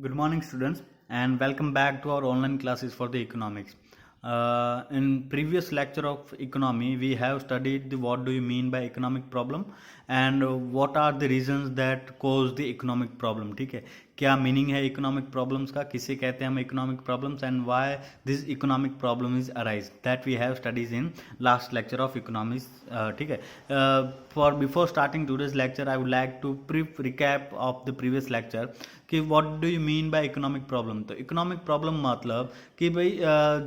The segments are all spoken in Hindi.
Good morning, students, and welcome back to our online classes for the economics. In previous lecture of economy, we have studied the what do you mean by economic problem and what are the reasons that cause the economic problem. ठीक है, क्या मीनिंग है इकोनॉमिक प्रॉब्लम्स का, किसे कहते हैं हम economic problems and why this economic problem is arise, that we have studies in last lecture of economics. ठीक है, for before starting today's lecture I would like to brief recap of the previous lecture कि what do you mean by economic problem. तो इकोनॉमिक प्रॉब्लम मतलब कि भाई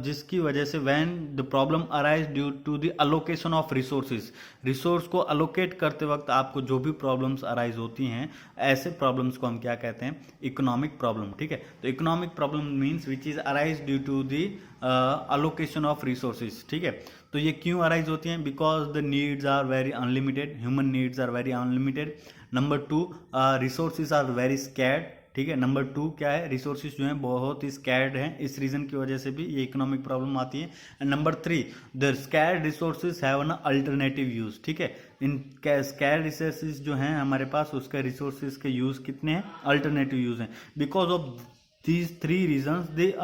जिसकी वजह से when the problem arise due to the allocation of resources, resource को अलोकेट करते वक्त आपको जो भी प्रॉब्लम्स अराइज होती हैं, ऐसे प्रॉब्लम्स को हम क्या कहते हैं, इकोनॉमिक प्रॉब्लम. ठीक है, तो economic problem means which is arise due to the allocation of resources. ठीक है, तो ये क्यों अराइज होती हैं? Because the needs are very unlimited, human needs are very unlimited. Number two, resources are very scared. ठीक है, नंबर टू क्या है, रिसोर्सेज जो हैं बहुत ही स्कैर्ड हैं, इस रीजन की वजह से भी ये इकोनॉमिक प्रॉब्लम आती है. And number three, the scared resources have an alternative use. ठीक है, इन स्कैर्ड रिसोर्सेज जो हैं हमारे पास, उसके रिसोर्सेज के यूज कितने हैं, अल्टरनेटिव यूज हैं. Because of these three reasons they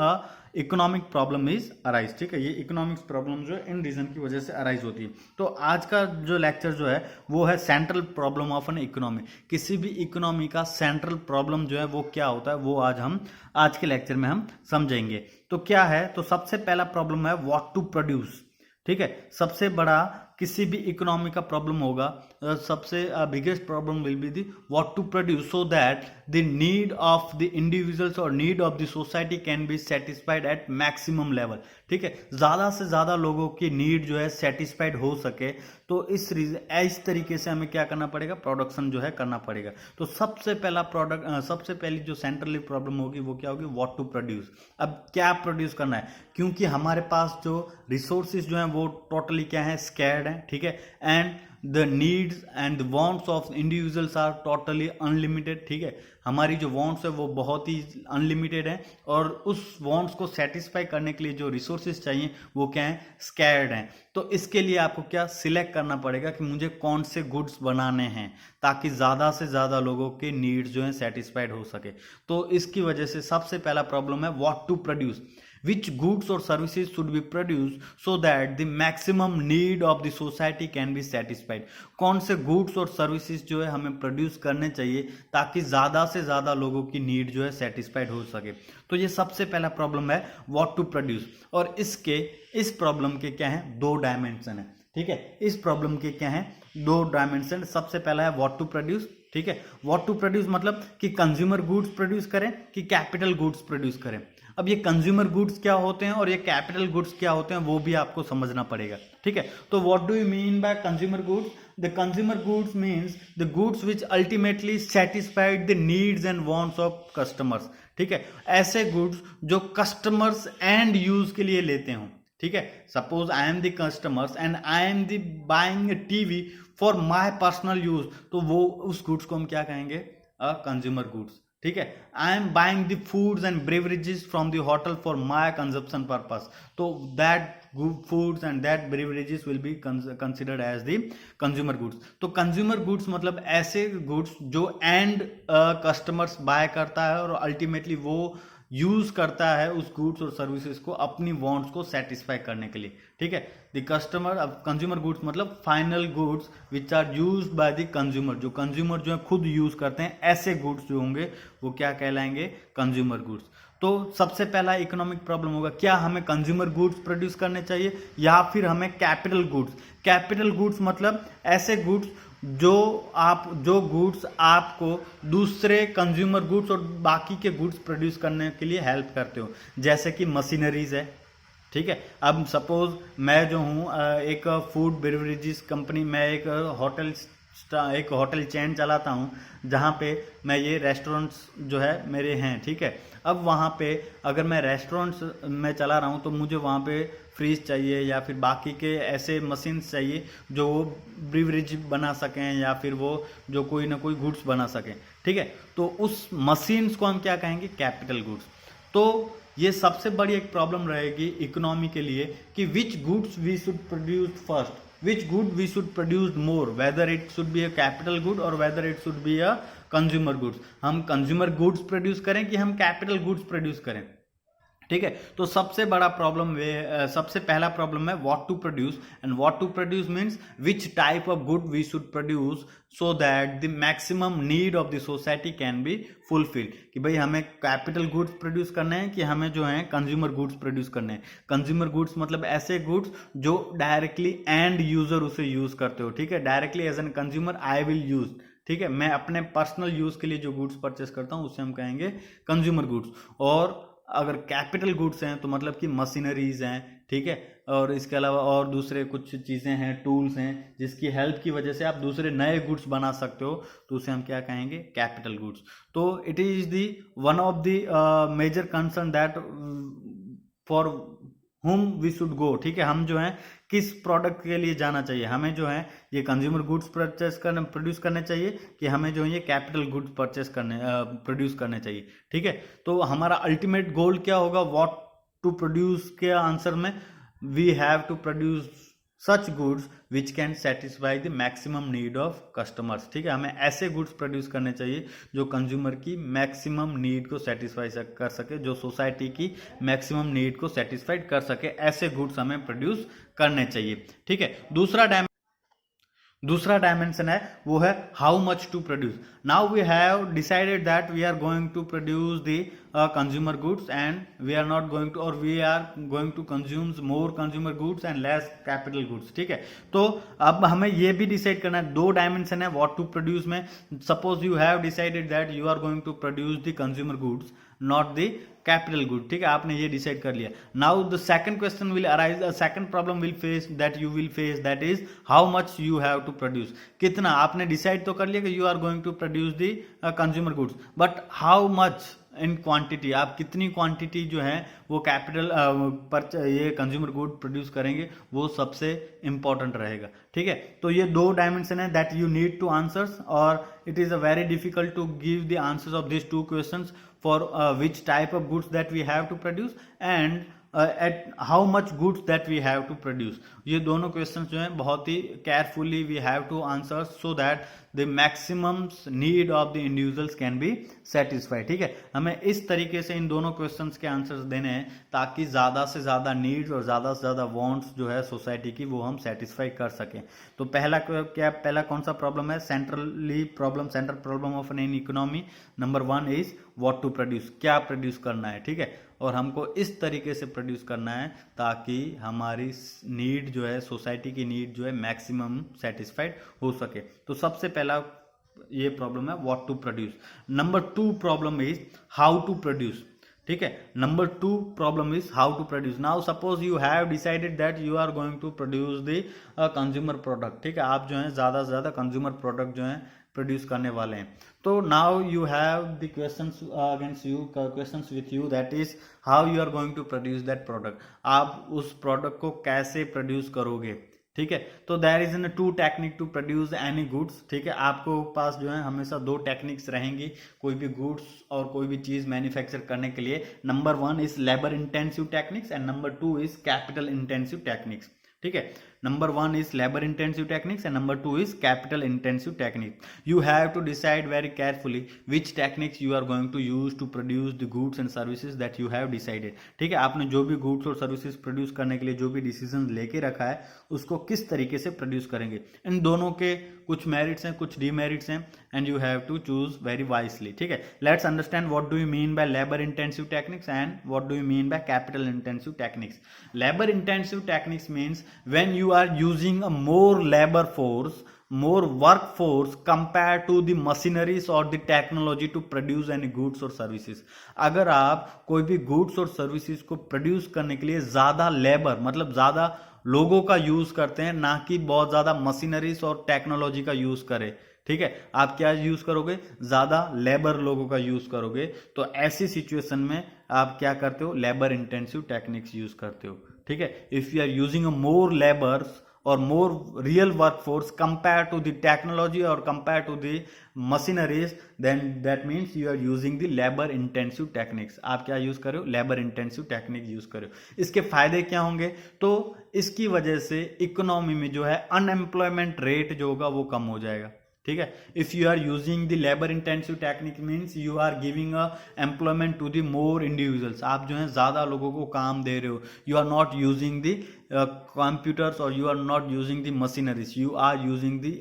economic problem is arise. ठीक है, ये इकोनॉमिक्स प्रॉब्लम जो है इन रीजन की वजह से अराइज होती है. तो आज का जो लेक्चर जो है वो है central problem of an economy. किसी भी इकोनॉमी का सेंट्रल प्रॉब्लम जो है वो क्या होता है, वो आज के लेक्चर में हम समझेंगे. तो क्या है, तो सबसे पहला प्रॉब्लम है व्हाट टू प्रोड्यूस. ठीक है, सबसे बड़ा किसी भी इकोनॉमी का प्रॉब्लम होगा, सबसे biggest problem will be the what to produce so that the need of the individuals और need of the society can be satisfied at maximum level. ठीक है, ज़्यादा से ज़्यादा लोगों की नीड जो है सेटिस्फाइड हो सके, तो इस तरीके से हमें क्या करना पड़ेगा, प्रोडक्शन जो है करना पड़ेगा. तो सबसे पहली जो सेंट्रली प्रॉब्लम होगी वो क्या होगी, व्हाट टू प्रोड्यूस. अब क्या प्रोड्यूस करना है, क्योंकि हमारे पास जो रिसोर्सेज जो हैं वो टोटली क्या है, स्कैर्ड हैं. ठीक है, and the needs and the wants of individuals are totally unlimited. ठीक है, हमारी जो वांट्स है वो बहुत ही अनलिमिटेड है, और उस वांट्स को सेटिस्फाई करने के लिए जो रिसोर्सेज चाहिए वो क्या है, स्कैर्ड हैं. तो इसके लिए आपको क्या सिलेक्ट करना पड़ेगा कि मुझे कौन से गुड्स बनाने हैं ताकि ज़्यादा से ज़्यादा लोगों के नीड्स जो हैं सेटिस्फाइड हो सके. तो इसकी वजह से सबसे पहला प्रॉब्लम है what to produce. Which goods or services should be produced so that the maximum need of the society can be satisfied. कौन से goods और services जो है हमें प्रोड्यूस करने चाहिए ताकि ज़्यादा से ज़्यादा लोगों की नीड जो है सेटिस्फाइड हो सके. तो ये सबसे पहला प्रॉब्लम है व्हाट टू प्रोड्यूस. और इस प्रॉब्लम के क्या है, दो डायमेंशन है. ठीक है, इस प्रॉब्लम के क्या है, दो डायमेंशन. सबसे पहला है व्हाट टू प्रोड्यूस. ठीक है, व्हाट टू प्रोड्यूस मतलब कि कंज्यूमर गुड्स प्रोड्यूस करें कि कैपिटल गुड्स प्रोड्यूस करें. अब ये कंज्यूमर गुड्स क्या होते हैं और ये कैपिटल गुड्स क्या होते हैं वो भी आपको समझना पड़ेगा. ठीक है, तो what do you mean by consumer goods. The consumer goods means the goods which ultimately satisfied the needs and wants of customers. ठीक है, ऐसे गुड्स जो कस्टमर्स एंड यूज के लिए लेते हों. ठीक है, suppose I am the customers and I am the buying A TV for my personal use, तो वो उस गुड्स को हम क्या कहेंगे, कंज्यूमर गुड्स. ठीक है, I am buying the foods and beverages from the hotel for my consumption purpose, तो that foods and that beverages will be considered as the consumer goods. तो कंज्यूमर गुड्स मतलब ऐसे गुड्स जो एंड कस्टमर्स बाय करता है और अल्टीमेटली वो यूज करता है उस गुड्स और सर्विसेज को अपनी वांट्स को सेटिस्फाई करने के लिए. ठीक है, द कस्टमर, अब कंज्यूमर गुड्स मतलब final goods which are used by the consumer, जो कंज्यूमर जो है खुद यूज करते हैं, ऐसे गुड्स जो होंगे वो क्या कहलाएंगे, कंज्यूमर गुड्स. तो सबसे पहला इकोनॉमिक प्रॉब्लम होगा, क्या हमें कंज्यूमर गुड्स प्रोड्यूस करने चाहिए या फिर हमें कैपिटल गुड्स. कैपिटल गुड्स मतलब ऐसे गुड्स जो गुड्स आपको दूसरे कंज्यूमर गुड्स और बाकी के गुड्स प्रोड्यूस करने के लिए हेल्प करते हो, जैसे कि मशीनरीज है. ठीक है, अब सपोज मैं जो हूँ एक फूड बेवरेजेस कंपनी, मैं एक होटल चेन चलाता हूँ जहाँ पे मैं ये रेस्टोरेंट्स जो है मेरे हैं. ठीक है, अब वहाँ पे अगर मैं रेस्टोरेंट्स में चला रहा हूँ तो मुझे वहाँ पे फ्रीज चाहिए या फिर बाकी के ऐसे मशीन्स चाहिए जो वो ब्रीवरेज बना सकें या फिर वो जो कोई ना कोई गुड्स बना सकें. ठीक है, तो उस मशीन्स को हम क्या कहेंगे, कैपिटल गुड्स. तो ये सबसे बड़ी एक प्रॉब्लम रहेगी इकोनॉमी के लिए कि which goods we should produce first, which good we should produce more, whether it should be a capital good or whether it should be a consumer goods. हम कंज्यूमर गुड्स प्रोड्यूस करें कि हम कैपिटल गुड्स प्रोड्यूस करें, ठीक है। तो सबसे बड़ा प्रॉब्लम सबसे पहला प्रॉब्लम है what to produce, and what to produce means which type of good we should produce so that the maximum need of the society can be fulfil. कि भाई हमें कैपिटल गुड्स प्रोड्यूस करने हैं कि हमें जो है कंज्यूमर गुड्स प्रोड्यूस करने हैं। कंज्यूमर गुड्स मतलब ऐसे गुड्स जो डायरेक्टली एंड यूजर उसे यूज करते हो, ठीक है। Directly as an consumer I will use, ठीक है, मैं अपने पर्सनल यूज के लिए जो गुड्स परचेस करता हूं उसे हम कहेंगे कंज्यूमर गुड्स। और अगर कैपिटल गुड्स हैं तो मतलब कि मशीनरीज हैं, ठीक है, और इसके अलावा और दूसरे कुछ चीज़ें हैं, टूल्स हैं, जिसकी हेल्प की वजह से आप दूसरे नए गुड्स बना सकते हो, तो उसे हम क्या कहेंगे, कैपिटल गुड्स। तो it is the one of the major concern that for whom we should go, ठीक है। हम जो है किस प्रोडक्ट के लिए जाना चाहिए, हमें जो है ये कंज्यूमर गुड्स प्रोड्यूस करने चाहिए कि हमें जो है ये कैपिटल गुड्स प्रोड्यूस करने चाहिए, ठीक है। तो हमारा अल्टीमेट गोल क्या होगा, व्हाट टू प्रोड्यूस के आंसर में we have to produce such goods which can satisfy the maximum need of customers, ठीक है। हमें ऐसे गुड्स प्रोड्यूस करने चाहिए जो कंज्यूमर की मैक्सिमम नीड को सेटिस्फाई कर सके, जो सोसाइटी की मैक्सिमम नीड को सेटिस्फाइड कर सके, ऐसे गुड्स हमें प्रोड्यूस करने चाहिए, ठीक है। दूसरा डायमेंशन है वो है how much to produce. Now we have decided that we are going to produce the consumer goods and we are not going to, और we are going to consume more consumer goods and less capital goods, ठीक है। तो अब हमें ये भी डिसाइड करना है, दो डायमेंशन है व्हाट टू प्रोड्यूस में। Suppose you have decided that you are going to produce the consumer goods not the capital good, ठीक है, आपने ये डिसाइड कर लिया। Now the second question will arise, second problem will face that you will face, that is how much you have to produce. कितना आपने डिसाइड तो कर लिया कि you are going to produce the consumer goods, but how much in quantity, आप कितनी क्वांटिटी जो है वो कैपिटल पर ये कंज्यूमर गुड प्रोड्यूस करेंगे, वो सबसे इंपॉर्टेंट रहेगा, ठीक है। तो ये दो डायमेंशन है that you need to answers, और it is a very difficult to give the answers of this two questions for which type of goods that we have to produce and at how much goods that we have to produce। ये दोनों क्वेश्चंस जो हैं बहुत ही carefully we have to answer so that the maximum need of the individuals can be satisfied, ठीक है। हमें इस तरीके से इन दोनों क्वेश्चंस के आंसर्स देने हैं ताकि ज़्यादा से ज़्यादा नीड्स और ज़्यादा से ज़्यादा वांट्स जो है सोसाइटी की वो हम सेटिस्फाई कर सकें। तो पहला कौन सा प्रॉब्लम है, central problem of an economy number 1 is what to produce, क्या प्रोड्यूस करना है, ठीक है। और हमको इस तरीके से प्रोड्यूस करना है ताकि हमारी नीड जो है, सोसाइटी की नीड जो है मैक्सिमम सेटिस्फाइड हो सके। तो सबसे पहला ये प्रॉब्लम है what to produce. Number 2 problem is how to produce, ठीक है। Number 2 problem is how to produce. Now suppose you have decided that you are going to produce the consumer product, ठीक है। आप जो है ज़्यादा से ज़्यादा कंज्यूमर प्रोडक्ट जो है प्रोड्यूस करने वाले हैं। तो now you have the questions against you, questions with you, that is how you are going to produce that product. आप उस प्रोडक्ट को कैसे प्रोड्यूस करोगे, ठीक है। तो there is an 2 technique to produce any goods, ठीक है। आपको पास जो है हमेशा 2 टेक्निक्स रहेंगी कोई भी गुड्स और कोई भी चीज मैन्युफैक्चर करने के लिए। Number 1 is labour intensive techniques and number 2 is capital intensive techniques, ठीक है। Number 1 is labor intensive techniques and number 2 is capital intensive technique. You have to decide very carefully which techniques you are going to use to produce the goods and services that you have decided, ठीक है। आपने जो भी goods और services प्रोड्यूस करने के लिए जो भी डिसीजन लेके रखा है उसको किस तरीके से प्रोड्यूस करेंगे। इन दोनों के कुछ मेरिट्स हैं, कुछ डीमेरिट्स हैं, and you have to choose very wisely, ठीक है। Let's understand what do you mean by labour intensive techniques and what do you mean by capital intensive techniques. Labour intensive techniques means when you are using a more labor force, more workforce compared to the machineries or the technology to produce any goods or services। अगर आप कोई भी goods और services को produce करने के लिए ज़्यादा लेबर मतलब ज़्यादा लोगों का यूज करते हैं, ना कि बहुत ज़्यादा मशीनरीज और टेक्नोलॉजी का यूज करें, ठीक है। आप क्या यूज करोगे, ज़्यादा लेबर लोगों का यूज करोगे। तो ऐसी सिचुएशन में आप क्या करते हो, लेबर इंटेंसिव टेक्निक्स यूज करते हो, ठीक है। If you are using a more labours or more real workforce compared to the technology or compared to the machineries, then that means you are using the labor intensive techniques। आप क्या यूज कर रहे हो, लेबर इंटेंसिव टेक्निक यूज कर रहे हो। इसके फायदे क्या होंगे, तो इसकी वजह से इकोनॉमी में जो है अनएम्प्लॉयमेंट रेट जो होगा वो कम हो जाएगा, ठीक है। If you are using the labour intensive technique means you are giving a employment to the more individuals, आप जो है ज़्यादा लोगों को काम दे रहे हो। You are not using the computers or you are not using the machineries, you are using the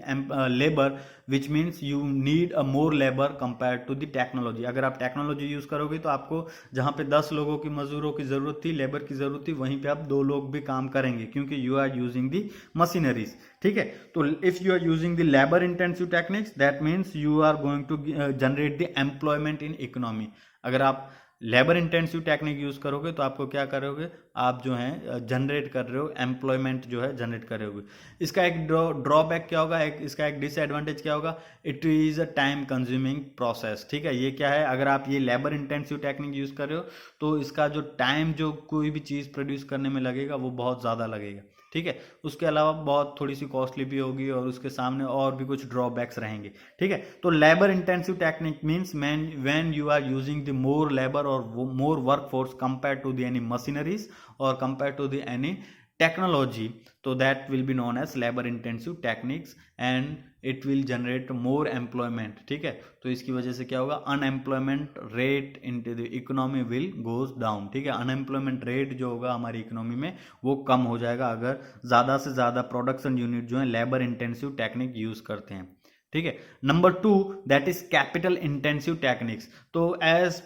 labor, which means you need a more labor compared to the technology। अगर आप टेक्नोलॉजी यूज करोगे तो आपको जहाँ पे 10 लोगों की मजदूरों की जरूरत थी, लेबर की जरूरत थी, वहीं पे आप 2 लोग भी काम करेंगे क्योंकि you are using the machineries. ठीक है, तो if you are using the labour intensive techniques that means you are going to generate the employment in economy. अगर आप लेबर इंटेंसिव टेक्निक यूज करोगे तो आपको क्या करोगे, आप जो है जनरेट कर रहे हो एम्प्लॉयमेंट जो है जनरेट कर रहे होगे। इसका एक ड्रॉबैक क्या होगा, इसका एक डिसएडवांटेज क्या होगा, it is a time consuming process. ठीक है, ये क्या है, अगर आप ये लेबर इंटेंसिव टेक्निक यूज कर रहे हो तो इसका जो टाइम जो कोई भी चीज प्रोड्यूस करने में लगेगा वो बहुत ज्यादा लगेगा। ठीक है, उसके अलावा बहुत थोड़ी सी कॉस्टली भी होगी और उसके सामने और भी कुछ ड्रॉबैक्स रहेंगे। ठीक है, तो labour intensive technique means when you are using the more labour और more work force compare to the any machineries और compare to the any technology, so that will be known as labor intensive techniques and it will generate more employment। ठीक है, तो इसकी वजह से क्या होगा, unemployment rate in the economy will goes down. ठीक है, अनएम्प्लॉयमेंट रेट जो होगा हमारी इकोनॉमी में वो कम हो जाएगा अगर ज़्यादा से ज़्यादा प्रोडक्शन यूनिट जो है लेबर इंटेंसिव टेक्निक यूज करते हैं। ठीक है, number 2 that is capital intensive techniques. तो as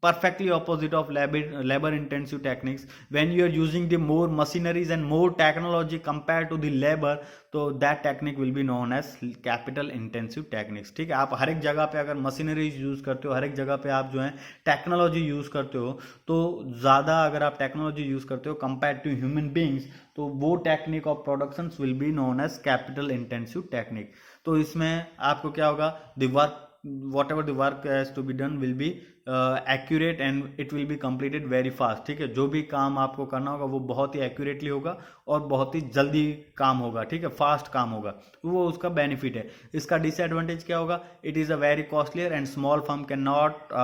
perfectly opposite of labor intensive techniques, when you are using the more machineries and more technology compared to the labor, तो that technique will be known as capital intensive techniques। ठीक है, आप हर एक जगह पे अगर मशीनरी यूज करते हो, हर एक जगह पे आप जो है टेक्नोलॉजी यूज करते हो, तो ज़्यादा अगर आप टेक्नोलॉजी यूज करते हो कंपेयर टू ह्यूमन बींग्स, तो वो technique of production will be known as capital intensive technique. तो इसमें आपको क्या होगा, the work whatever the work has to be done will be accurate and it will be completed very fast। ठीक है, जो भी काम आपको करना होगा वो बहुत ही एक्यूरेटली होगा और बहुत ही जल्दी काम होगा। ठीक है, फास्ट काम होगा, वो उसका बेनिफिट है। इसका डिसएडवांटेज क्या होगा, it is a very costlier and small firm can not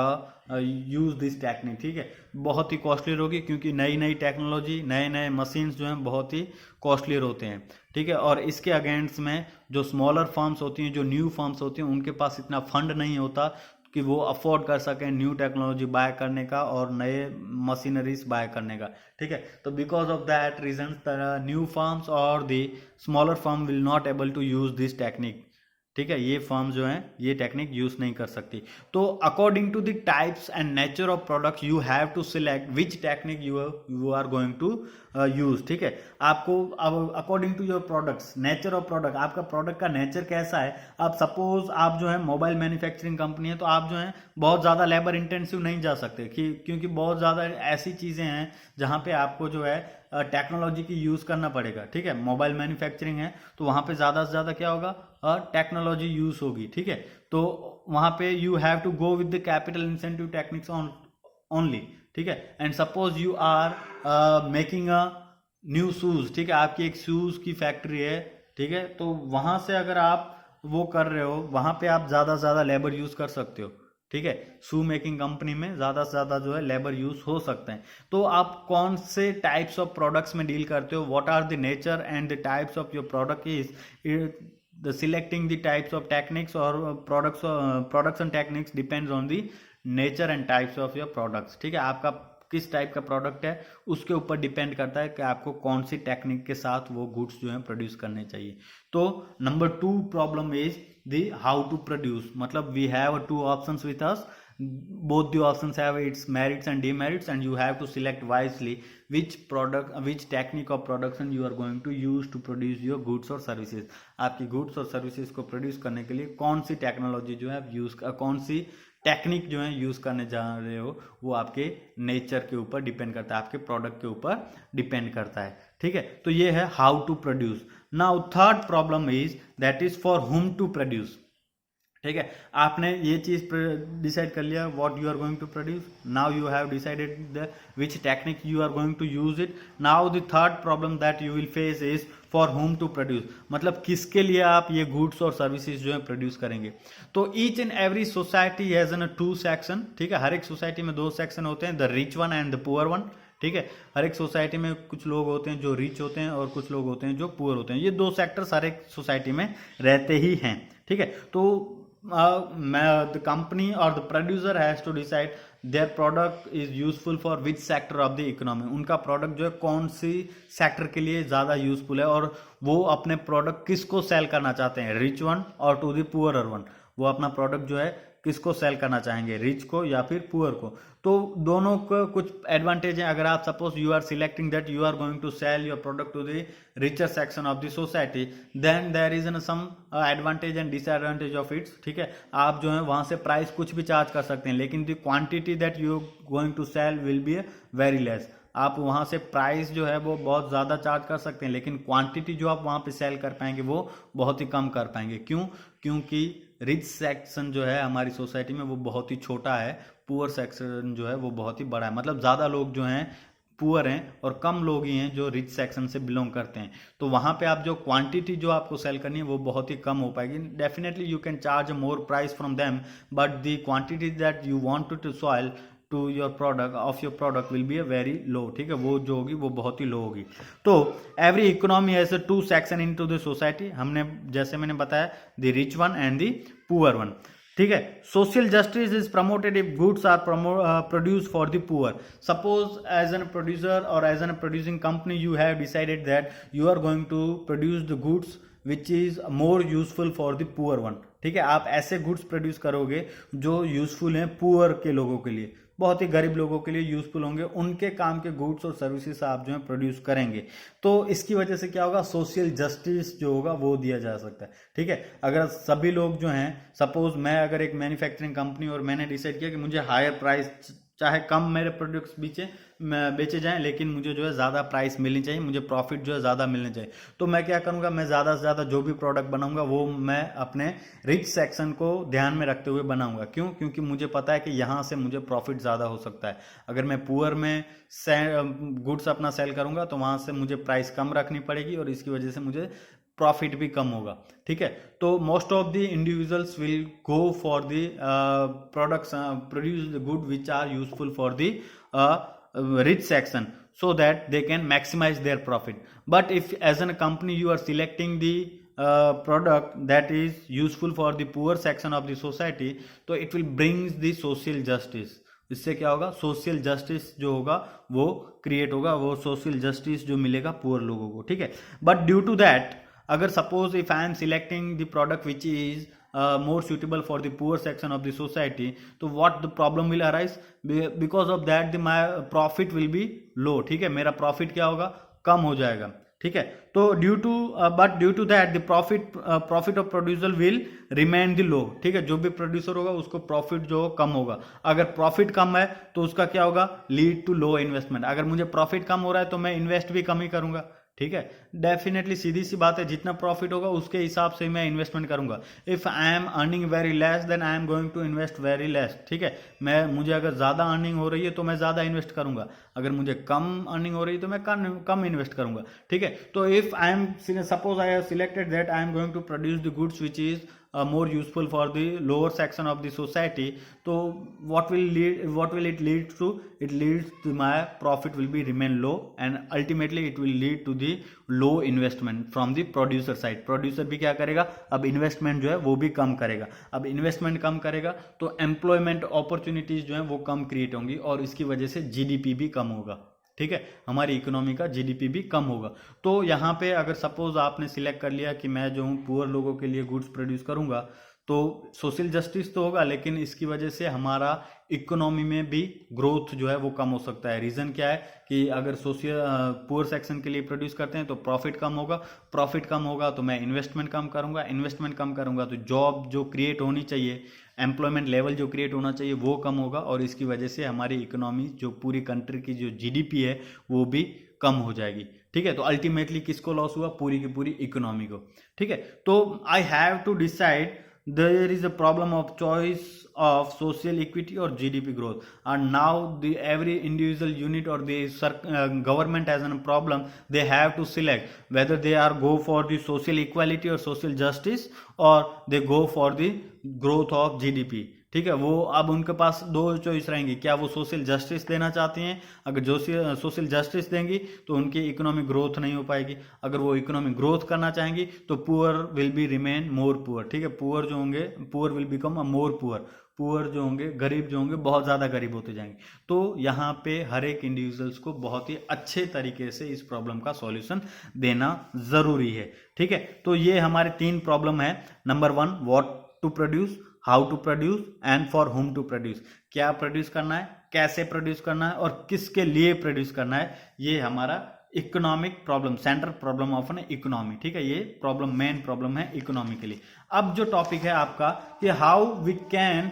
use this technique. ठीक है, बहुत ही कॉस्टलियर होगी क्योंकि नई नई टेक्नोलॉजी, नए नए मशीन्स जो हैं बहुत ही कॉस्टलियर होते हैं। ठीक है, और इसके अगेंस्ट में जो स्मॉलर फर्म्स होती हैं, जो न्यू फर्म्स होती हैं, उनके पास इतना फंड नहीं होता कि वो अफोर्ड कर सकें न्यू टेक्नोलॉजी बाय करने का और नए मशीनरीज बाय करने का। ठीक है, तो because of that reason the new firms और the smaller firm will not able to use this technique. ठीक है, ये फर्म जो है ये टेक्निक यूज नहीं कर सकती। तो according to the types and nature of product you have to select which technique you are going to use. ठीक है, आपको अब according to your products, nature of product, आपका प्रोडक्ट का नेचर कैसा है। आप सपोज आप जो है मोबाइल मैन्युफैक्चरिंग कंपनी है, तो आप जो है बहुत ज़्यादा लेबर इंटेंसिव नहीं जा सकते क्योंकि बहुत ज़्यादा ऐसी चीज़ें हैं जहाँ पे आपको जो है टेक्नोलॉजी की यूज़ करना पड़ेगा। ठीक है, मोबाइल मैन्युफैक्चरिंग है तो वहाँ पे ज़्यादा से ज़्यादा क्या होगा, टेक्नोलॉजी यूज़ होगी। ठीक है, तो वहाँ पे you have to go with the capital incentive techniques only. ठीक है, and suppose you are making a new shoes. ठीक है, आपकी एक शूज़ की फैक्ट्री है। ठीक है, तो वहाँ से अगर आप वो कर रहे हो, वहाँ पे आप ज़्यादा से ज़्यादा लेबर यूज़ कर सकते हो। ठीक है, शू मेकिंग कंपनी में ज़्यादा से ज़्यादा जो है लेबर यूज़ हो सकते हैं। तो आप कौन से टाइप्स ऑफ प्रोडक्ट्स में डील करते हो, what are the nature and the types of your product is the selecting the types of techniques or production techniques depends on the nature and types of your products। ठीक है, आपका किस टाइप का प्रोडक्ट है उसके ऊपर डिपेंड करता है कि आपको कौन सी टेक्निक के साथ वो गुड्स जो है प्रोड्यूस करने चाहिए। तो number 2 problem is the how to produce. मतलब we have 2 options with us, both the options have its merits and demerits and you have to select wisely which technique of production you are going to use to produce your goods or services। आपकी goods और services को produce करने के लिए कौन सी टेक्नोलॉजी जो है आप यूज, कौन सी टेक्निक जो है यूज करने जा रहे हो, वो आपके नेचर के ऊपर डिपेंड करता है, आपके प्रोडक्ट के ऊपर डिपेंड करता है। ठीक है, तो ये है how to produce. Now third problem is that is for whom to produce. ठीक है, आपने ये चीज डिसाइड कर लिया what you are going to produce. Now you have decided the which technique you are going to use it. Now the third problem that you will face is for whom to produce. मतलब किसके लिए आप ये गुड्स और सर्विसेज जो है प्रोड्यूस करेंगे। तो each and every society has an 2 section. ठीक है, हर एक सोसाइटी में 2 सेक्शन होते हैं, the rich one and the poor one. ठीक है। हर एक सोसाइटी में कुछ लोग होते हैं जो रिच होते हैं और कुछ लोग होते हैं जो पुअर होते हैं। ये दो सेक्टर्स हर एक सोसाइटी में रहते ही हैं, ठीक है। तो द कंपनी और the producer has to decide their product is useful for which sector of the economy. उनका प्रोडक्ट जो है कौन सी सेक्टर के लिए ज़्यादा यूजफुल है और वो अपने प्रोडक्ट किसको सेल करना चाहते हैं, रिच वन और टू द पुअर वन। वो अपना प्रोडक्ट जो है किसको सेल करना चाहेंगे, रिच को या फिर पुअर को। तो दोनों को कुछ एडवांटेज हैं। अगर आप suppose you are selecting that you are going to sell your product to the richer section of the society, then there is some advantage and disadvantage of its, ठीक है। आप जो है वहां से प्राइस कुछ भी चार्ज कर सकते हैं, लेकिन the quantity that you going to sell will be very less. आप वहां से प्राइस जो है वो बहुत ज़्यादा चार्ज कर सकते हैं, लेकिन क्वांटिटी जो आप वहां पे सेल कर पाएंगे वो बहुत ही कम कर पाएंगे। क्यों? क्योंकि रिच सेक्शन जो है हमारी सोसाइटी में वो बहुत ही छोटा है, पुअर सेक्शन जो है वो बहुत ही बड़ा है। मतलब ज़्यादा लोग जो हैं पुअर हैं और कम लोग ही हैं जो रिच सेक्शन से बिलोंग करते हैं। तो वहाँ पे आप जो क्वांटिटी जो आपको सेल करनी है वो बहुत ही कम हो पाएगी। Definitely you can charge a more price from them, but the quantity that you want to sell to your product of your product will be a very low, ठीक है। वो जो होगी वो बहुत ही लो होगी। तो every economy has two section into the society. हमने जैसे मैंने बताया the rich one and the poor one, ठीक है। Social justice is promoted if goods are produce for the poor. Suppose as an producer और as an producing company you have decided that you are going to produce the goods which is more useful for the poor one, ठीक है। आप ऐसे गुड्स प्रोड्यूस करोगे जो यूजफुल हैं पुअर के लोगों के लिए, बहुत ही गरीब लोगों के लिए यूजफुल होंगे, उनके काम के गुड्स और सर्विसेज आप जो है प्रोड्यूस करेंगे। तो इसकी वजह से क्या होगा, सोशल जस्टिस जो होगा वो दिया जा सकता है, ठीक है। अगर सभी लोग जो हैं, सपोज मैं अगर एक मैन्युफैक्चरिंग कंपनी और मैंने डिसाइड किया कि मुझे हायर प्राइस, चाहे कम मेरे प्रोडक्ट्स बेचे जाएं, लेकिन मुझे जो है ज़्यादा प्राइस मिलनी चाहिए, मुझे प्रॉफिट जो है ज़्यादा मिलने चाहिए, तो मैं क्या करूँगा, मैं ज़्यादा से ज़्यादा जो भी प्रोडक्ट बनाऊंगा वो मैं अपने रिच सेक्शन को ध्यान में रखते हुए बनाऊंगा। क्यों? क्योंकि मुझे पता है कि यहाँ से मुझे प्रॉफिट ज़्यादा हो सकता है। अगर मैं पुअर में गुड्स अपना सेल करूँगा तो वहाँ से मुझे प्राइस कम रखनी पड़ेगी और इसकी वजह से मुझे प्रॉफिट भी कम होगा, ठीक है। तो most of the individuals will go for the products produce the good which are useful for the rich section so that they can maximize their profit. But if as a company you are selecting the product that is useful for the poor section of the society, तो it will brings the social justice. इससे क्या होगा, सोशल जस्टिस जो होगा वो क्रिएट होगा, वो सोशल जस्टिस जो मिलेगा पुअर लोगों को, ठीक है। बट ड्यू टू दैट, अगर suppose if I M selecting the product which is more suitable for the poor section of the society, तो what the problem will arise, because of that the my profit will be low, ठीक है। मेरा प्रॉफिट क्या होगा, कम हो जाएगा, ठीक है। तो due to that the profit of producer will remain the low, ठीक है। जो भी प्रोड्यूसर होगा उसको प्रॉफिट जो कम होगा। अगर प्रॉफिट कम है तो उसका क्या होगा, लीड टू लो इन्वेस्टमेंट। अगर मुझे प्रॉफिट कम हो रहा है तो मैं इन्वेस्ट भी कम ही करूंगा, ठीक है। डेफिनेटली सीधी सी बात है, जितना प्रॉफिट होगा उसके हिसाब से मैं इन्वेस्टमेंट करूंगा। If I am earning very less then I am going to invest very less, ठीक है। मुझे अगर ज़्यादा अर्निंग हो रही है तो मैं ज़्यादा इन्वेस्ट करूंगा, अगर मुझे कम अर्निंग हो रही है तो मैं कम इन्वेस्ट करूंगा, ठीक है। तो if I am suppose I have selected that I am going to produce the goods which is more useful for the lower section of the society, so what will it lead to, it leads to my profit will be remain low and ultimately it will lead to the low investment from the producer side. Producer भी क्या करेगा, अब इन्वेस्टमेंट जो है वो भी कम करेगा। अब इन्वेस्टमेंट कम करेगा तो एम्प्लॉयमेंट अपॉर्चुनिटीज जो है वो कम क्रिएट होंगी और इसकी वजह से जीडीपी भी कम होगा, ठीक है। हमारी इकोनॉमी का जीडीपी भी कम होगा। तो यहाँ पे अगर सपोज आपने सिलेक्ट कर लिया कि मैं जो हूँ पुअर लोगों के लिए गुड्स प्रोड्यूस करूँगा, तो सोशल जस्टिस तो होगा, लेकिन इसकी वजह से हमारा इकोनॉमी में भी ग्रोथ जो है वो कम हो सकता है। रीज़न क्या है कि अगर पुअर सेक्शन के लिए प्रोड्यूस करते हैं तो प्रॉफिट कम होगा, प्रॉफिट कम होगा तो मैं इन्वेस्टमेंट कम करूँगा, इन्वेस्टमेंट कम करूँगा तो जॉब जो क्रिएट होनी चाहिए, एम्प्लॉयमेंट लेवल जो क्रिएट होना चाहिए वो कम होगा और इसकी वजह से हमारी इकोनॉमी जो पूरी कंट्री की जो जीडीपी है वो भी कम हो जाएगी, ठीक है। तो अल्टीमेटली किसको लॉस हुआ, पूरी की पूरी इकोनॉमी को, ठीक है। तो I have to decide there is a problem of choice of social equity or GDP growth, and now the every individual unit or the government has a problem. They have to select whether they are go for the social equality or social justice or they go for the growth of GDP, ठीक है, वो अब उनके पास दो चॉइस रहेंगी, क्या वो सोशल जस्टिस देना चाहती हैं, अगर जो सोशल जस्टिस देंगी तो उनकी इकोनॉमिक ग्रोथ नहीं हो पाएगी, अगर वो इकोनॉमिक ग्रोथ करना चाहेंगी तो poor will be remain more poor, ठीक है, पुअर जो होंगे, poor will become a more poor, poor जो होंगे, गरीब जो होंगे, बहुत ज़्यादा गरीब होते जाएंगे। तो यहाँ पे हर एक इंडिविजुअल्स को बहुत ही अच्छे तरीके से इस प्रॉब्लम का सॉल्यूशन देना ज़रूरी है, ठीक है। तो ये हमारे 3 प्रॉब्लम है। Number 1 what to produce, how to produce and for whom to produce, क्या प्रोड्यूस करना है, कैसे प्रोड्यूस करना है और किसके लिए प्रोड्यूस करना है, ये हमारा economic problem, central problem of an economy, ठीक है, ये प्रॉब्लम मेन प्रॉब्लम है इकोनॉमी के लिए। अब जो टॉपिक है आपका कि how we can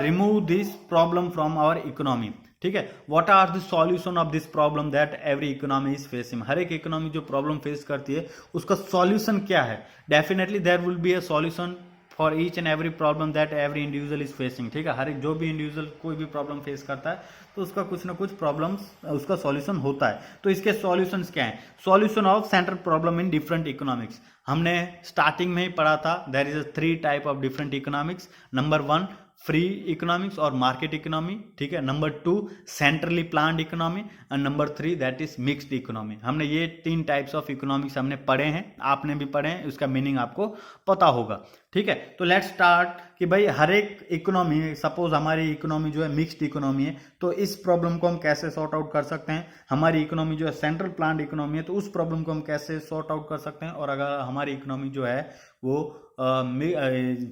remove this problem from our economy, ठीक है, what are the solution of this problem that every economy is facing, हर एक इकोनॉमी जो प्रॉब्लम फेस करती है उसका सॉल्यूशन क्या है। Definitely there will be a solution for each and every problem that every individual is facing, ठीक है, हर एक जो भी इंडिविजुअल कोई भी प्रॉब्लम फेस करता है तो उसका कुछ ना कुछ प्रॉब्लम्स, उसका सॉल्यूशन होता है। तो इसके सॉल्यूशंस क्या हैं? Solution of central problem in different economics, हमने स्टार्टिंग में ही पढ़ा था, there is 3 type of different economics. Number 1 free economics और मार्केट इकोनॉमी, ठीक है, number 2 centrally planned economy and number 3 that is mixed economy. हमने ये 3 टाइप्स ऑफ इकोनॉमिक्स हमने पढ़े हैं, आपने भी पढ़े हैं, उसका मीनिंग आपको पता होगा, ठीक है। तो लेट्स स्टार्ट कि भाई हर एक इकोनॉमी, सपोज हमारी इकोनॉमी जो है मिक्स्ड इकोनॉमी है, तो इस प्रॉब्लम को हम कैसे सॉर्ट आउट कर सकते हैं। हमारी इकोनॉमी जो है सेंट्रल प्लान्ड इकोनॉमी है, तो उस प्रॉब्लम को हम कैसे सॉर्ट आउट कर सकते हैं। और अगर हमारी इकोनॉमी जो है वो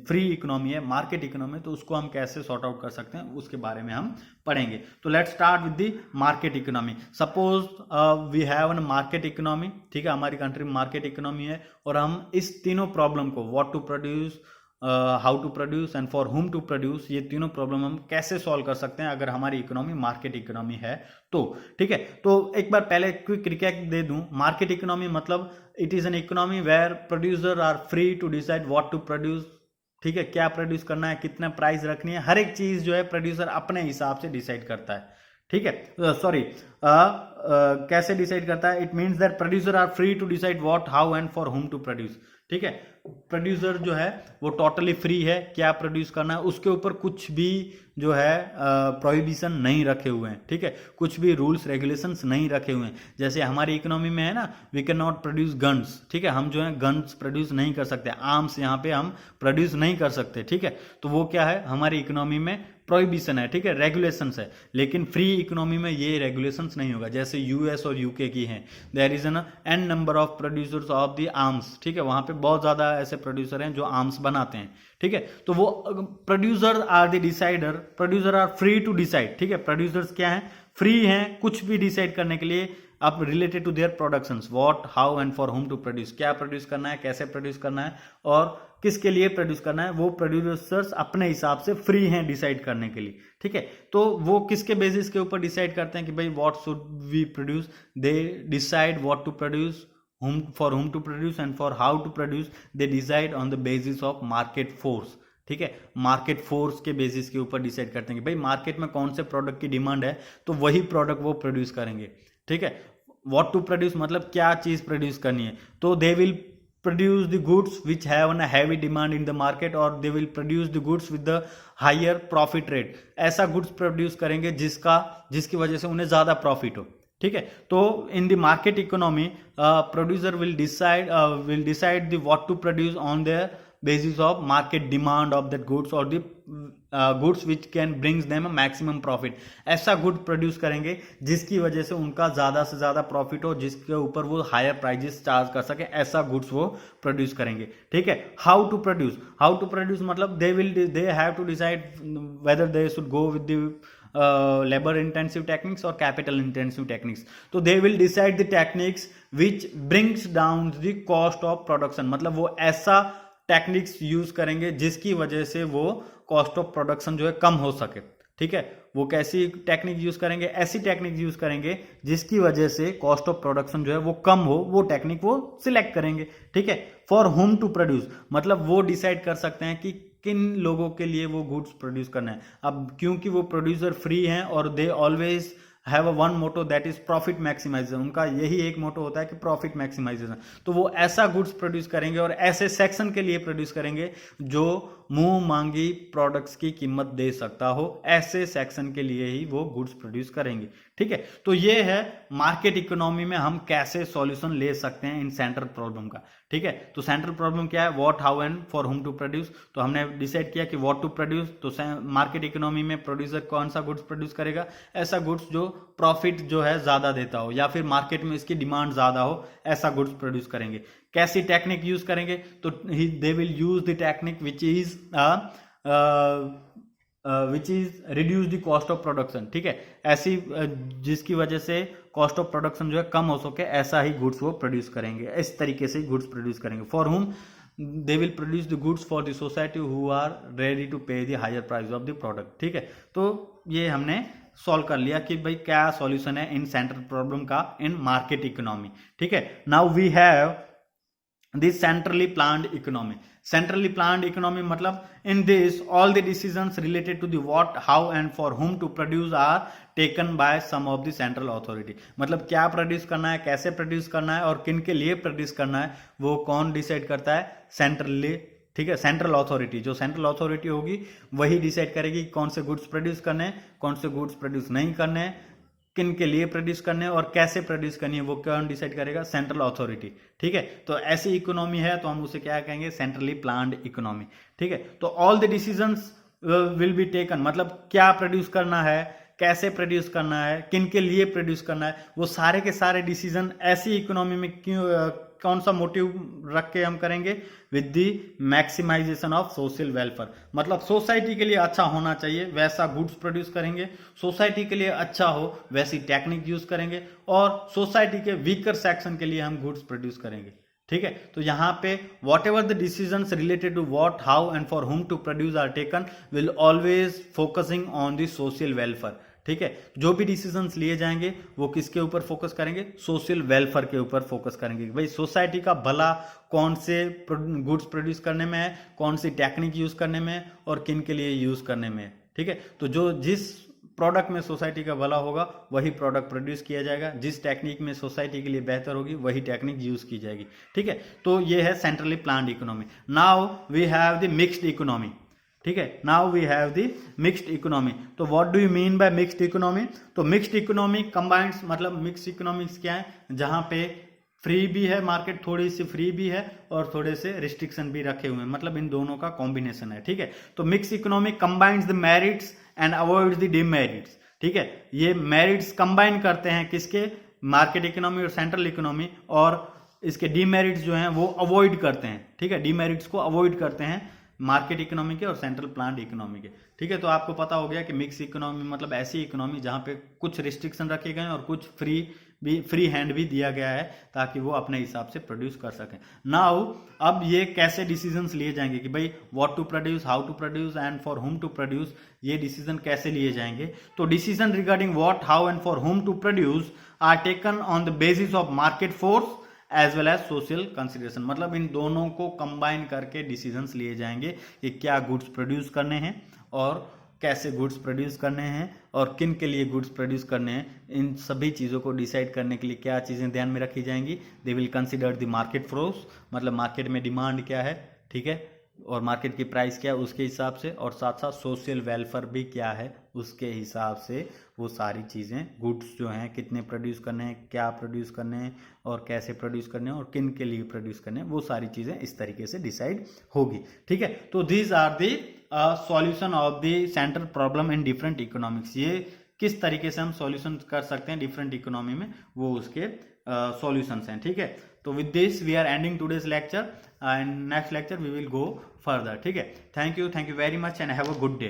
फ्री इकोनॉमी है, मार्केट इकोनॉमी है, तो उसको हम कैसे सॉर्ट आउट कर सकते हैं, उसके बारे में हम पढ़ेंगे। तो let's start with the market economy. Suppose we have an market economy, ठीक है, हमारी कंट्री में मार्केट इकोनॉमी है और हम इस तीनों प्रॉब्लम को, what to produce, how to produce and for whom to produce, ये तीनों प्रॉब्लम हम कैसे सॉल्व कर सकते हैं अगर हमारी इकोनॉमी मार्केट इकोनॉमी है तो, ठीक है। तो एक बार पहले क्विक रिकैप दे दूं, मार्केट इकोनॉमी मतलब it is an economy where producer are free to decide what to produce, ठीक है, क्या प्रोड्यूस करना है, कितना प्राइस रखनी है, हर एक चीज जो है प्रोड्यूसर अपने हिसाब से डिसाइड करता है, ठीक है। सॉरी, कैसे डिसाइड करता है, it means that producer are free to decide what, how and for whom to produce, ठीक है। प्रोड्यूसर जो है वो टोटली फ्री है, क्या प्रोड्यूस करना है, उसके ऊपर कुछ भी जो है प्रोहिबिशन नहीं रखे हुए हैं, ठीक है, कुछ भी रूल्स रेगुलेशंस नहीं रखे हुए हैं। जैसे हमारी इकोनॉमी में है ना, we can not produce guns, ठीक है, हम जो है गन्स प्रोड्यूस नहीं कर सकते, आर्म्स यहाँ पे हम प्रोड्यूस नहीं कर सकते, ठीक है। तो वो क्या है, हमारी इकोनॉमी में प्रोहिबिशन है, ठीक है, रेगुलेशंस है। लेकिन फ्री इकोनॉमी में ये रेगुलेशंस नहीं होगा, जैसे यूएस और यूके की हैं, there is an number of producers of the arms, ठीक है, वहां पे बहुत ज्यादा ऐसे प्रोड्यूसर हैं जो आर्म्स बनाते हैं, ठीक है। तो वो producer are the decider, producer are free to decide, ठीक है, प्रोड्यूसर्स क्या हैं, फ्री हैं कुछ भी डिसाइड करने के लिए अब related to their productions, what, how and for whom to produce, क्या प्रोड्यूस करना है, कैसे प्रोड्यूस करना है और किसके लिए प्रोड्यूस करना है, वो प्रोड्यूसर्स अपने हिसाब से फ्री हैं डिसाइड करने के लिए, ठीक है। तो वो किसके बेसिस के ऊपर डिसाइड करते हैं कि भाई what should we produce, they decide what to produce, whom for whom to produce and for how to produce, they decide on the basis of market force, ठीक है, मार्केट फोर्स के बेसिस के ऊपर डिसाइड करते हैं कि भाई मार्केट में कौन से प्रोडक्ट की डिमांड है तो वही प्रोडक्ट वो प्रोड्यूस करेंगे, ठीक है। व्हाट टू प्रोड्यूस मतलब क्या चीज प्रोड्यूस करनी है, तो they will produce the goods which have a heavy demand in the market or they will produce the goods with the higher profit rate, ऐसा goods produce करेंगे जिसकी वजह से उन्हें ज्यादा प्रॉफिट हो, ठीक है। तो in the market economy producer will decide the what to produce on their basis of market demand of that goods or the goods which can brings them a maximum profit, ऐसा गुड प्रोड्यूस करेंगे जिसकी वजह से उनका ज्यादा से ज्यादा प्रॉफिट हो, जिसके ऊपर वो हायर प्राइजेस चार्ज कर सके, ऐसा गुड्स वो प्रोड्यूस करेंगे, ठीक है। हाउ टू प्रोड्यूस मतलब they have to decide whether they should go with the labour intensive techniques और कैपिटल इंटेंसिव टेक्निक्स, तो they will decide the techniques which brings down the cost of production, मतलब वो ऐसा टेक्निक्स यूज करेंगे जिसकी वजह से वो कॉस्ट ऑफ प्रोडक्शन जो है कम हो सके, ठीक है। वो कैसी टेक्निक यूज करेंगे, ऐसी टेक्निक यूज करेंगे जिसकी वजह से कॉस्ट ऑफ प्रोडक्शन जो है वो कम हो, वो टेक्निक वो सिलेक्ट करेंगे, ठीक है। फॉर होम टू प्रोड्यूस मतलब वो डिसाइड कर सकते हैं कि किन लोगों के लिए वो गुड्स प्रोड्यूस करना है। अब क्योंकि वो प्रोड्यूसर फ्री हैं और they always have a one motto that is profit maximisation. उनका यही एक मोटो होता है कि प्रॉफिट मैक्सिमाइजेशन। तो वो ऐसा गुड्स प्रोड्यूस करेंगे और ऐसे सेक्शन के लिए प्रोड्यूस करेंगे जो मुंह मांगी प्रोडक्ट्स की कीमत दे सकता हो, ऐसे सेक्शन के लिए ही वो गुड्स प्रोड्यूस करेंगे। ठीक है, तो ये है मार्केट इकोनॉमी में हम कैसे सॉल्यूशन ले सकते हैं इन सेंट्रल प्रॉब्लम का। ठीक है, तो सेंट्रल प्रॉब्लम क्या है, what, how and for whom to produce. तो हमने डिसाइड किया कि व्हाट टू प्रोड्यूस, तो मार्केट इकोनॉमी में प्रोड्यूसर कौन सा गुड्स प्रोड्यूस करेगा, ऐसा गुड्स जो प्रॉफिट जो है ज्यादा देता हो या फिर मार्केट में इसकी डिमांड ज्यादा हो, ऐसा गुड्स प्रोड्यूस करेंगे। कैसी टेक्निक यूज करेंगे, तो they will use the technique which is reduce the cost of production. ठीक है, ऐसी जिसकी वजह से कॉस्ट ऑफ प्रोडक्शन जो है कम हो सके, ऐसा ही गुड्स वो प्रोड्यूस करेंगे, इस तरीके से गुड्स प्रोड्यूस करेंगे। For whom they will produce the goods for the society who are ready to pay the higher price of the product. ठीक है, तो ये हमने सॉल्व कर लिया कि भाई क्या सॉल्यूशन है इन सेंट्रल प्रॉब्लम का इन मार्केट इकोनॉमी। ठीक है, now we have this centrally planned economy. Centrally planned economy मतलब in this all the decisions related to the what, how and for whom to produce are taken by some of the central authority. मतलब क्या प्रोड्यूस करना है, कैसे प्रोड्यूस करना है और किन के लिए प्रोड्यूस करना है, वो कौन डिसाइड करता है, सेंट्रली। ठीक है, सेंट्रल अथॉरिटी, जो सेंट्रल अथॉरिटी होगी वही डिसाइड करेगी कौन से गुड्स प्रोड्यूस करने हैं, कौन से गुड्स प्रोड्यूस नहीं करने हैं, किन के लिए प्रोड्यूस करने हैं और कैसे प्रोड्यूस करनी है, वो कौन डिसाइड करेगा, सेंट्रल अथॉरिटी। ठीक है, तो ऐसी इकोनॉमी है तो हम उसे क्या कहेंगे, सेंट्रली प्लान्ड इकोनॉमी। ठीक है, तो all the decisions will be taken, मतलब क्या प्रोड्यूस करना है, कैसे प्रोड्यूस करना है, किन के लिए प्रोड्यूस करना है, वो सारे के सारे डिसीजन ऐसी इकोनॉमी में क्यों कौन सा मोटिव रख के हम करेंगे, with the maximisation of social welfare. मतलब सोसाइटी के लिए अच्छा होना चाहिए वैसा गुड्स प्रोड्यूस करेंगे, सोसाइटी के लिए अच्छा हो वैसी टेक्निक यूज करेंगे और सोसाइटी के वीकर सेक्शन के लिए हम गुड्स प्रोड्यूस करेंगे। ठीक है, तो यहाँ पे whatever the decisions related to what, how and for whom to produce are taken will always focusing on the social welfare. ठीक है, जो भी डिसीजंस लिए जाएंगे वो किसके ऊपर फोकस करेंगे, सोशल वेलफेयर के ऊपर फोकस करेंगे। भाई सोसाइटी का भला कौन से गुड्स प्रोड्यूस करने में है, कौन सी टेक्निक यूज करने में है और किन के लिए यूज करने में है। ठीक है, तो जो जिस प्रोडक्ट में सोसाइटी का भला होगा वही प्रोडक्ट प्रोड्यूस किया जाएगा, जिस टेक्निक में सोसाइटी के लिए बेहतर होगी वही टेक्निक यूज की जाएगी। ठीक है, तो ये है centrally planned economy. Now we have the mixed economy. ठीक है, now we have the mixed economy. तो what do you mean by mixed economy, तो मिक्स्ड इकोनॉमी कंबाइंड्स, मतलब मिक्स्ड इकोनॉमिक्स क्या है, जहां पे फ्री भी है मार्केट, थोड़ी सी फ्री भी है और थोड़े से रिस्ट्रिक्शन भी रखे हुए हैं, मतलब इन दोनों का कॉम्बिनेशन है। ठीक है, तो mix economy combines the merits and avoids the demerits. ठीक है, ये मेरिट्स कंबाइन करते हैं किसके, मार्केट इकोनॉमी और सेंट्रल इकोनॉमी, और इसके डिमेरिट्स जो हैं वो अवॉइड करते हैं। ठीक है, डिमेरिट्स को अवॉइड करते हैं मार्केट इकोनॉमी के और सेंट्रल प्लान्ड इकोनॉमी के। ठीक है, तो आपको पता हो गया कि मिक्स इकोनॉमी मतलब ऐसी इकोनॉमी जहां पे कुछ रिस्ट्रिक्शन रखे गए हैं और कुछ फ्री हैंड भी दिया गया है ताकि वो अपने हिसाब से प्रोड्यूस कर सकें। नाउ अब ये कैसे डिसीजंस लिए जाएंगे कि भाई what to produce, how to produce and for whom to produce, ये डिसीजन कैसे लिए जाएंगे। तो decision regarding what, how and for whom to produce are taken on the basis of market force as well as social consideration. मतलब इन दोनों को कंबाइन करके डिसीजंस लिए जाएंगे कि क्या गुड्स प्रोड्यूस करने हैं और कैसे गुड्स प्रोड्यूस करने हैं और किन के लिए गुड्स प्रोड्यूस करने हैं। इन सभी चीज़ों को डिसाइड करने के लिए क्या चीज़ें ध्यान में रखी जाएंगी, they will consider the market force, मतलब मार्केट में डिमांड क्या है, ठीक है, और मार्केट की प्राइस क्या है उसके हिसाब से, और साथ साथ सोशल वेलफेयर भी क्या है उसके हिसाब से वो सारी चीज़ें, गुड्स जो हैं कितने प्रोड्यूस करने हैं, क्या प्रोड्यूस करने हैं और कैसे प्रोड्यूस करने हैं और किन के लिए प्रोड्यूस करने हैं, वो सारी चीज़ें इस तरीके से डिसाइड होगी। ठीक है, तो these are the solution of the central problem in different economics. ये किस तरीके से हम सॉल्यूशन कर सकते हैं डिफरेंट इकोनॉमी में, वो उसके सॉल्यूशंस हैं। ठीक है, तो with this we are ending today's lecture and next lecture we will go further. ठीक है, thank you very much and have a good day.